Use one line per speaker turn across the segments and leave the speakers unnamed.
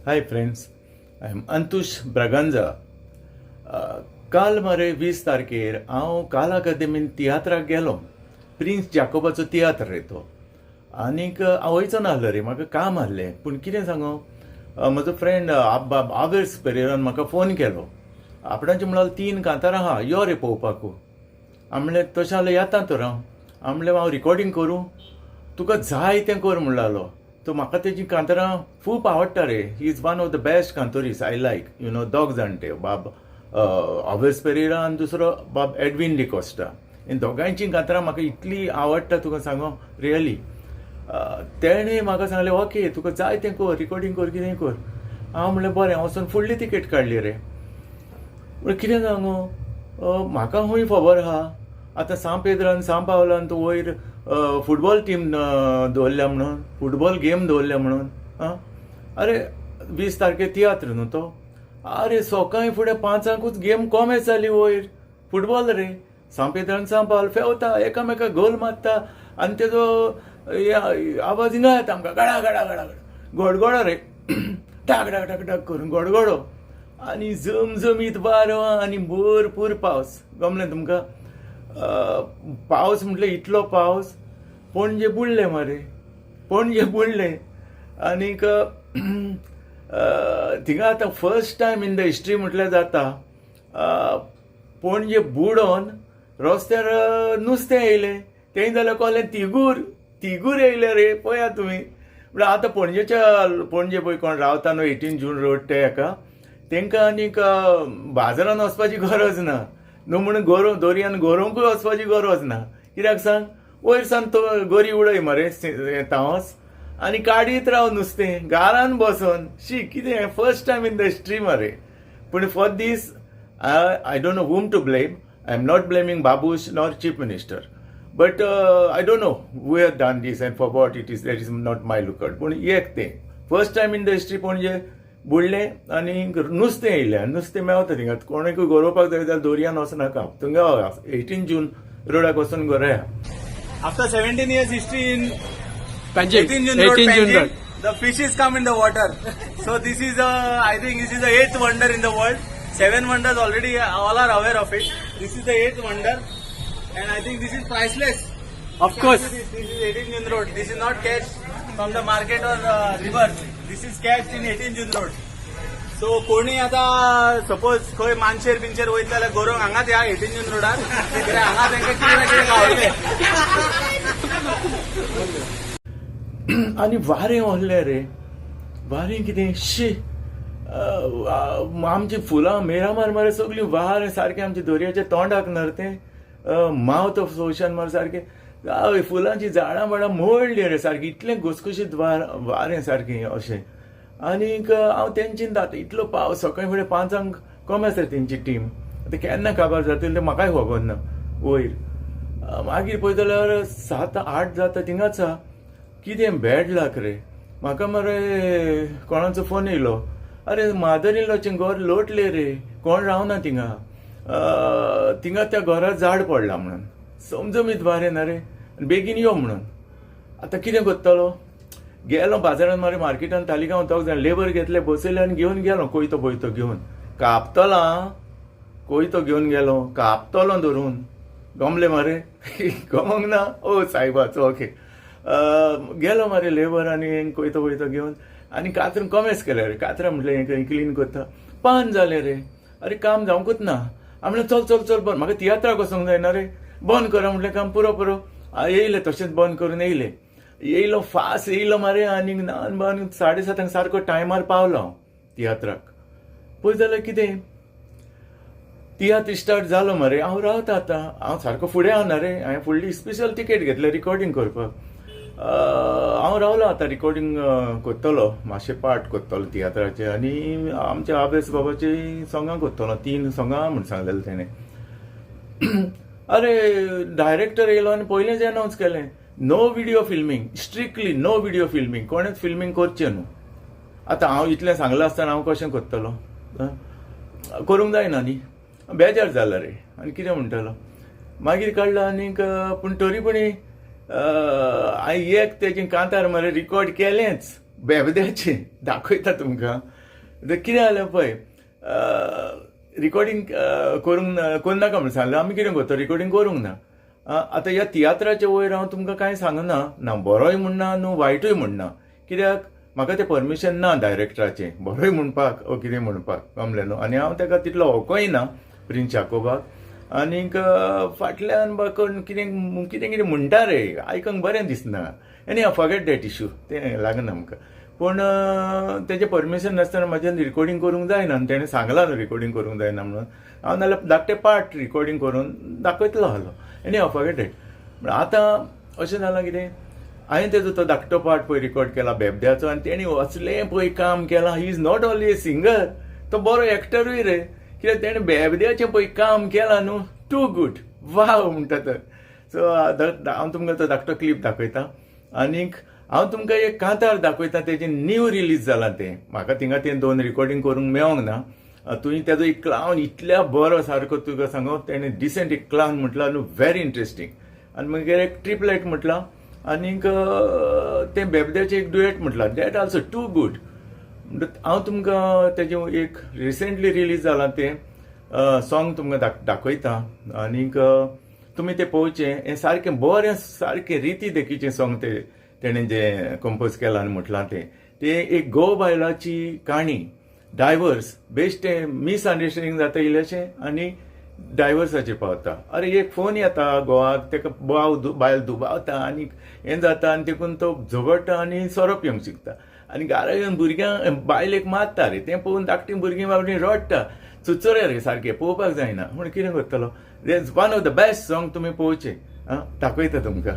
High friends, I am Antush Braganza. काल मरे 20 तारखेर हांव काल अकादेमीन तियात्राक गेलो. प्रिन्स जाकोबाचो तियात्र रे तो. आनीक हांव वयचो नासलो रे, म्हाका काम आसलें. पूण कितें सांगू, म्हजो फ्रेंड आवेस पेरेरान म्हाका फोन केलो. आपणाचें म्हणल्यार 3 कांतारां आहा, यो रे पळोवपाकू. हांव म्हणलें तशें जाल्यार येता तर हांव. हांव रिकॉर्डिंग करूं, तुका जाय तें कर म्हणलो. तो म्हाका तेजी कांतारां खूब आवडटा रे. He is one of the best कांतोरीस आय लायक. दोग जाणटे, बाब आवेस पेरेरा आनी दुसरो बाब एडविन डिकोस्टा. हीं दोगांयचीं कांतारां म्हाका इतली आवडटा तुका सांगो, रियली. तेणें म्हाका सांगलें, ओके तुका जाय तें कर, रिकॉर्डिंग कर, कितेंय कर. हांव म्हणलें बरें. हांव वचून फुडली तिकेट काडली रे. पूण कितें सांगू, म्हाका खूंय खबर आहा. आतां सा पेद्रान सा पावलान तो वयर फुटबॉल टीम दवरल्या म्हणून, फुटबॉल गेम दवरल्या म्हणून. अरे 20 तारखेर तियात्र न्हू तो. अरे सकाळीं फुडें 5:00 गेम कॉमेस जाली वयर. फुटबॉल रे. सा पेद्रान सा पावल फेवता, एकामेकाक गोल मारता आनी तेजो आवाज हिंगा येता आमकां, गडा गडा गडा गडा. गडगडो रे. टाक टाक टाक टाक करून गडगडो. आनी झमझमीत वारो आनी भरपूर पावस. गमलें तुमकां? पावस म्हटल्यार इतलो पावस, पणजे बुडले मरे. पणजे बुडले. आनीक थिंगा आतां first time in the history म्हटल्यार जाता, पणजे बुडोवन रस्त्यार नुस्तें येयलें. तें जाल्यार कहलें तिगूर येयले रे. पळया तुमी. म्हळ्यार आतां पणजे पळय कोण रावता न्हू 18 जून रोड ते हेका, तांकां आनीक बाजारान वचपाची गरज ना न्हू. म्हणून दोरयान गोरोवंकूय वचपाची गरज ना. कित्याक सांग, वयर सावन तो गोरी उडय मरे तावस आनी काडीत राव नुस्तें घरान बसून. कितें first time in the history मरे. पूण for this I don't know whom to blame. I am not blaming Babush nor chief minister. But I don't know who have done this and for what it is. That is not my lookout. पूण एक तें first time in the history पणजे बुडलें आनी नुस्तें येयलें. नुस्तें मेवता थिंगा. कोणूय गरोवपाक जाय जाल्यार दोरयान वचनाका. थंगा 18 जून रोडाक वचून गरोया.
After 17 years history in
Panjim,
18 June Road,
18 June
Panjim,
Road.
the fishes come in the water. So this is I think this is the 8th wonder in the world. 7 wonders already all are aware of it. This is the 8th wonder, and I think this is priceless.
Of course.
This is 18 June Road. This is not catch from the market or river. This is catch in 18 June Road. So कोणी आता suppose खंय मानशेर बिनशेर वयता जाल्यार गोरोंक हांगाच या 18 जून रोडार. कित्याक हांगा तांकां कितें ना कितें गावतलें.
आनी वारें व्हरलें रे. वारें कितें शी. आमची फुलां मिरामार मरे सगळीं वारें सारकें आमच्या दर्याच्या तोंडाक नरतें. मावथ ऑफ ओशन मरे सारकें. फुलांची झाडां बाडां मोडलीं रे सारकीं. इतलें घुसघुशीत वारें सारकें अशें. आनीक हांव टेन्शन जाता. इतलो पावस. सकाळीं फुडें 5:00 कॉमेस रे तेंची टीम. आतां केन्ना काबार जातली तें म्हाकाय खबर ना वयर. मागीर पळयत जाल्यार 7-8 जाता थिंगाच आहा. कितें बॅड लक रे. म्हाका मरे कोणाचो फोन येयलो. अरे मादर इन लॉचें घर लोटलें रे. कोण रावना थिंगा. थिंगा त्या घरांत झाड पडलां म्हणून. समजमीत वारें ना रे. बेगीन यो म्हणून. आतां कितें करतलो. गेलो बाजारान मरे मार्केटान तालिगांव दोग जाण लेबर घेतले, बसयले आनी घेवन गेलो कोयतो बोयतो घेवन. कापतलो कोयतो घेवन गेलो. कापतलो धरून. गमले मरे. गमोंक ना. ओ सायबाचो ओके. गेलो मरे लेबर आनी कोयतो बोयतो घेवन आनी कातरां कॉमेस केले रे. कातरां म्हटलें क्लीन करता. 5 जाले रे. अरे काम जावंकूच ना. हांव म्हणलें चल चल चल बंद. म्हाका तियात्राक वचोंक जायना रे. बंद करा म्हटलें काम. पुरो येयले तशेंच बंद करून येयलो फास्ट येयलो मरे. आनी 7:30 सारको टायमार पावलो हांव तियात्राक. पळय जाल्यार कितें तियात्र स्टार्ट जालो मरे. हांव रावता आतां. हांव सारको फुडें आना रे. हांवें फुडली स्पेशल तिकेट घेतल्या रिकॉर्डिंग करपाक. हांव रावलो आतां. रिकॉर्डिंग करतलो. मातशें पार्ट करतलो तियात्राचें. आनी आमच्या आवेस बाबाची सोंगां करतलो. 3 सोंगां म्हूण सांगलेलें तेणें. अरे डायरेक्टर येयलो आनी पयलेंच अनावन्स केलें, no video filming. Strictly no video filming. कोणेच फिल्मींग करचें न्हू. आतां हांव इतलें सांगलां आसतना हांव कशें करतलो. करूंक जायना न्ही. बेजार जाला रे. आनी कितें म्हणटलो. मागीर काडलो आनीक पूण तरी पूण हांवें एक तेजें कांतार मरे रिकॉर्ड केलेंच बेबद्याचें. दाखयता तुमकां. कितें जालें पळय रिकॉर्डिंग करूंक नाका म्हण सांगलें आमी कितें करता रिकॉर्डिंग करूंक ना आतां ह्या तियात्राच्या वयर हांव तुमकां कांय सांगना ना बरोय म्हणना न्हू वायटूय म्हणना कित्याक म्हाका तें परमिशन ना डायरेक्टराचें बरोय म्हणपाक ओ कितें म्हणपाक कमलें न्हू आनी हांव ताका तितलो होकोय ना प्रिन्स चाकोबाक आनीक फाटल्यान म्हाका कितें कितें म्हणटा रे आयकूंक बरें दिसना एनी हांव फॉगेट दॅट इश्यू तें लागना आमकां पूण तेजें परमिशन नासतना म्हाज्यान रिकॉर्डिंग करूंक जायना आनी तेणें सांगलां न्हू रिकॉर्डिंग करूंक जायना म्हणून हांव नाल्यार धाकटे पार्ट रिकॉर्डिंग करून दाखयतलो आहलो एनी हांव फॉगेट दॅट आतां अशें जालां कितें हांवें तेजो तो धाकटो पार्ट पळय रिकॉर्ड केला बेबद्याचो आनी तेणी असलें पळय काम केलां he is not only a singer तो बरो एक्टरूय रे कित्याक तेणें बेबद्याचें पळय काम केलां न्हू टू गूड वाव म्हणटा तर सो हांव तुमकां तो धाकटो क्लिप दाखयतां आनीक हांव तुमकां एक कांतार दाखयतां तेजें न्यू रिलीज जालां तें म्हाका थिंगा तें 2 रिकॉर्डिंग करूंक मेळोंक ना तुवें तेजो एक क्लावन इतल्या बरो सारको तुका सांगो तेणें डिसेंट एक क्लावन म्हटला न्हू व्हेरी इंट्रस्टींग आनी मागीर एक ट्रिपलेट म्हटलां आनीक तें बेबद्याचें एक डुएट म्हटलां दॅट ऑल्सो टू गूड हांव तुमकां तेजें एक रिसेंटली रिलीज जालां तें सॉंग तुमकां दाखयतां आनीक तुमी तें पळोवचें हें सारकें बरें सारकें रिती देखीचें सॉंग तें तेणें जें कंपोज केलां आनी म्हटलां तें एक घोव बायलाची काणी डायवर्स बेश्टें मिसअंडरस्टँडींग जाता इल्लेशें आनी डायवर्साचेर पावता अरे एक फोन येता घोवाक तेका बायल दुबावता आनी हें जाता आनी देखून तो झगडटा आनी सोरो पिवंक शिकता आनी घरा येवन भुरग्यांक बायलेक मारता रे तें पळोवन धाकटीं भुरगीं बाबडीं रडटा चुचोरे रे सारकें पळोवपाक जायना म्हण कितें करतलो is one of the best song तुमी पळोवचें दाखयता तुमकां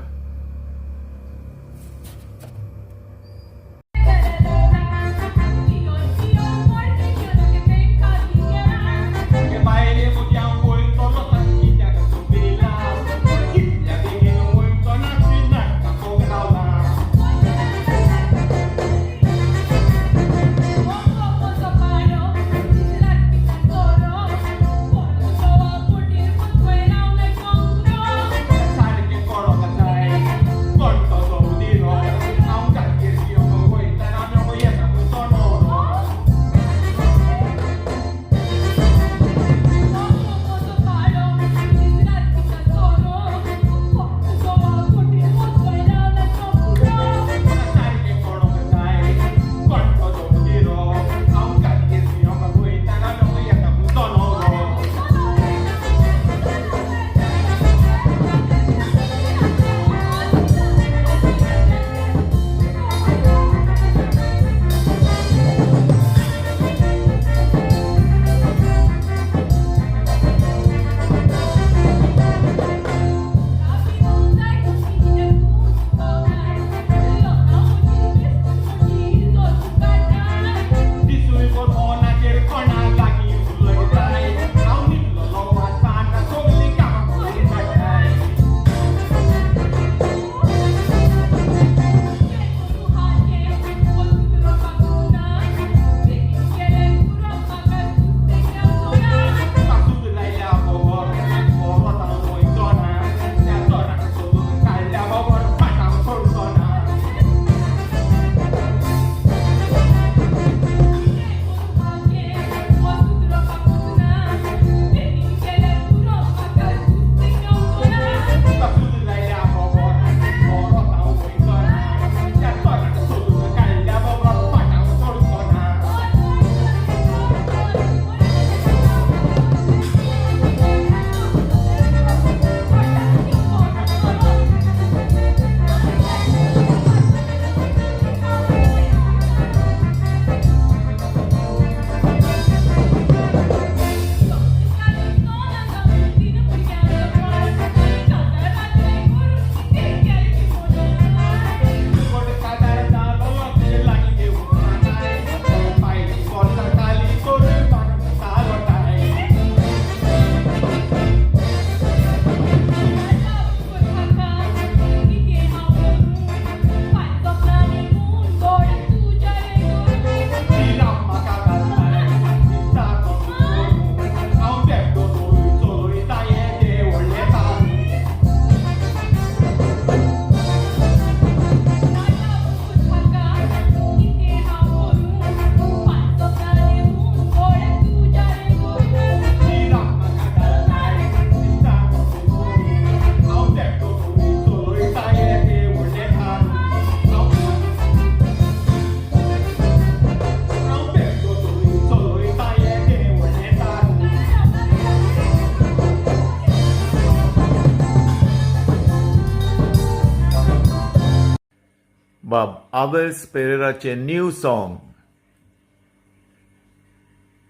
आबेल्स पेरेराचे न्यू सॉंग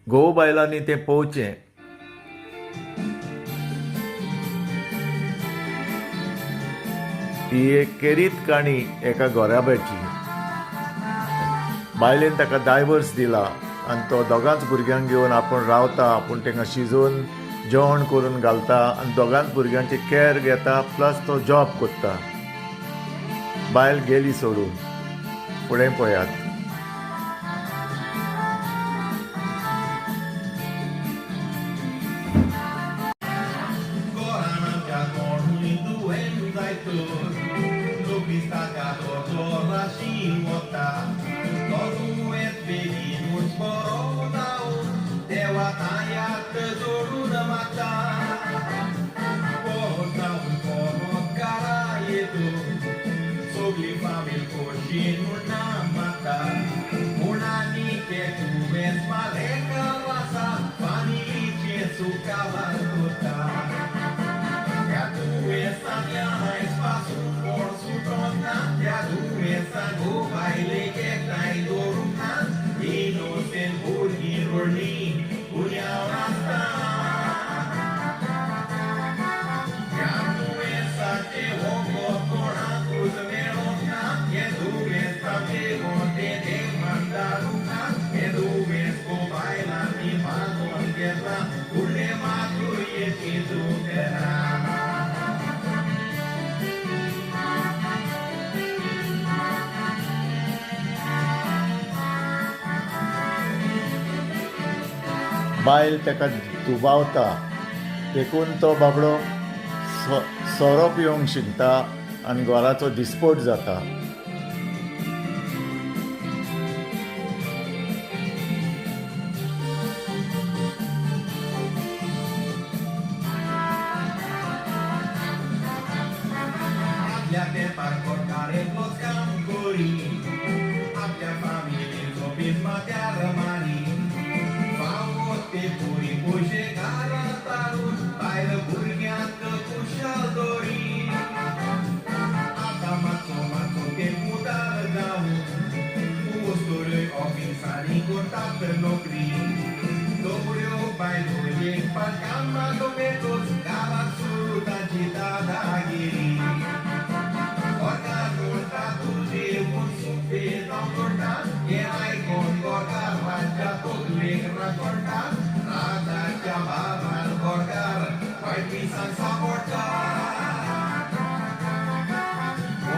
घोव बायलांनी तें पळोवचें. ही एक केरीत काणी एका गोऱ्याबायची. बायलेन ताका डायवर्स दिला आनी तो दोगांच भुरग्यांक घेवन आपूण रावता, आपूण तांकां शिजोवन जेवण करून घालता आनी दोगांच भुरग्यांची कॅर घेता, प्लस तो जॉब करता. बायल गेली सोडून. फुडें पळयात. बायल ताका दुबावता, देखून तो बाबडो सोरो पिवंक शिकता आनी घराचो दिसपोट जाता.
आपल्या तेंपार कोठारे काम करी, आपल्या फामिलीचो बिस्मात्यार मारी, ते पुरी पोशे घाला तारून बायल भुरग्यांक कुशल दोरी. आतां मातसो ते मुदार जावन पोस्तोऱ्यो ऑफिसांनी करतात नोकरी. दोगड्यो बायलो एक पाट कामाक मेळटोच गांवांत सुरू तांची दादागिरी. गोरकार जोडटा तुजे म्हूण सुपे जावं जोडटा, हें आयकोन गोरकार राजा तोगलेक राखोडटा. राजाच्या बाबान गोरकार वायट पिसान सांपडटा.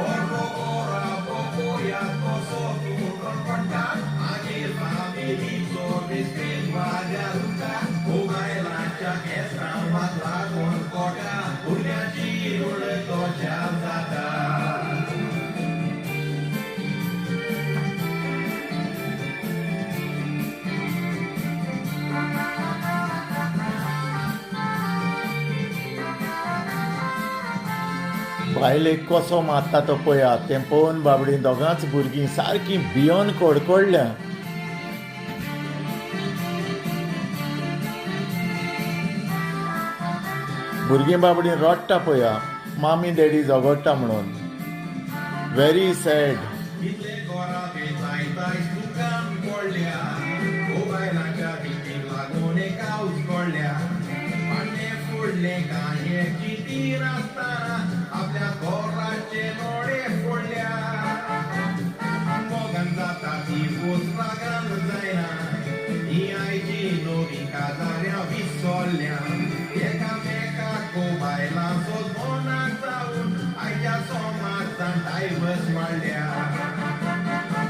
ओरो ओरा बोकोयात कसो तूं रडपडटा, मागीर फामिलीचो बेस्पेन वाड्यार उरता. ओ बायलांच्या केंसां मात लागून कोटा, भुरग्यांची रूळ तोच्यार जाता.
बायलेक कसो मारता तो पळयात. तें पळोवन बाबडी दोगांच भुरगीं सारकीं भियोन कडकडल्या. भुरगीं बाबडीं रडटा पळया, मामी डॅडी झगडटा म्हणून. Very sad.
कितले गोरा बेजायताय दुकान पडल्या, मोबायलाच्या भीतीक लागून एकावच पडल्या. पांडे फोडले कांयची तीर आसतना आपल्या गोराचे दोळे फोडल्या. मोगान जाता ती पोस रागान जायना, ही आयची नवी काजाऱ्या विसरल्या. एकामेकाक बायलांचो दोनाक जावन आयच्या समाजान डायवर्स वाडल्या.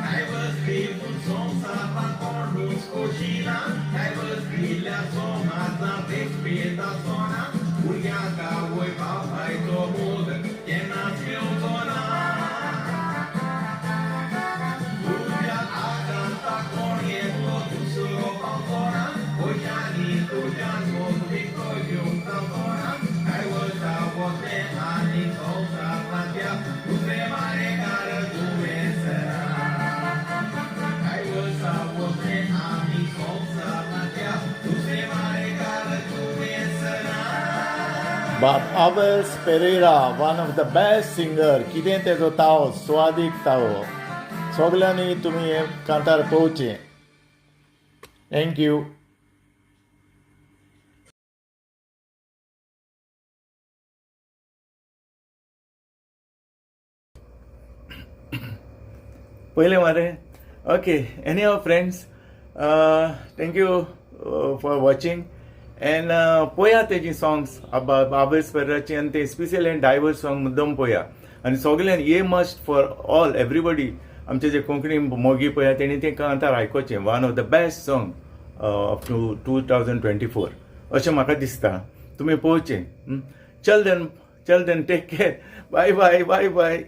डायवर्स दिवून संवसारांत कोणूच खोशी ना, डायवर्स दिल्या समाजांत एक भेद आसना. भुरग्यांक आवय बापायचो मोग केन्नाच मेळचो ना. तुज्या आगांता कोण येतलो दुसरो पावचो ना, पयशांनी तुज्यान मोग विकतो घेवंक जावचो ना. डायवर्सा वतले आनी संवसारांतल्या दुसरे मारेकार दुयेंस ना. डायवर्सा वतले आनी संवसारांतल्या दुसरे मारेकार दुयेंस ना.
But Abels Pereira, one of the best singer, कितें तेजो ताव, स्वादीक ताव. सगल्यांनी तुमी हे कांतार पळोवचें. थँक्यू. पहिले मारे okay anyhow friends thank you for watching and पळया तेजी सॉंग्स बाबेस पेराची आनी ते स्पेशल एंड डायवर्स सॉंग मुद्दम पळया आनी सगळ्यांनी ये मस्ट फॉर ऑल एवरीबडी आमचे जे कोंकणी मोगी पळया तेणी ते कांतार आयकोचें. One of the best song of 2024 अशें म्हाका दिसता. तुमी पळोवचें. चल then take care. Bye bye bye bye.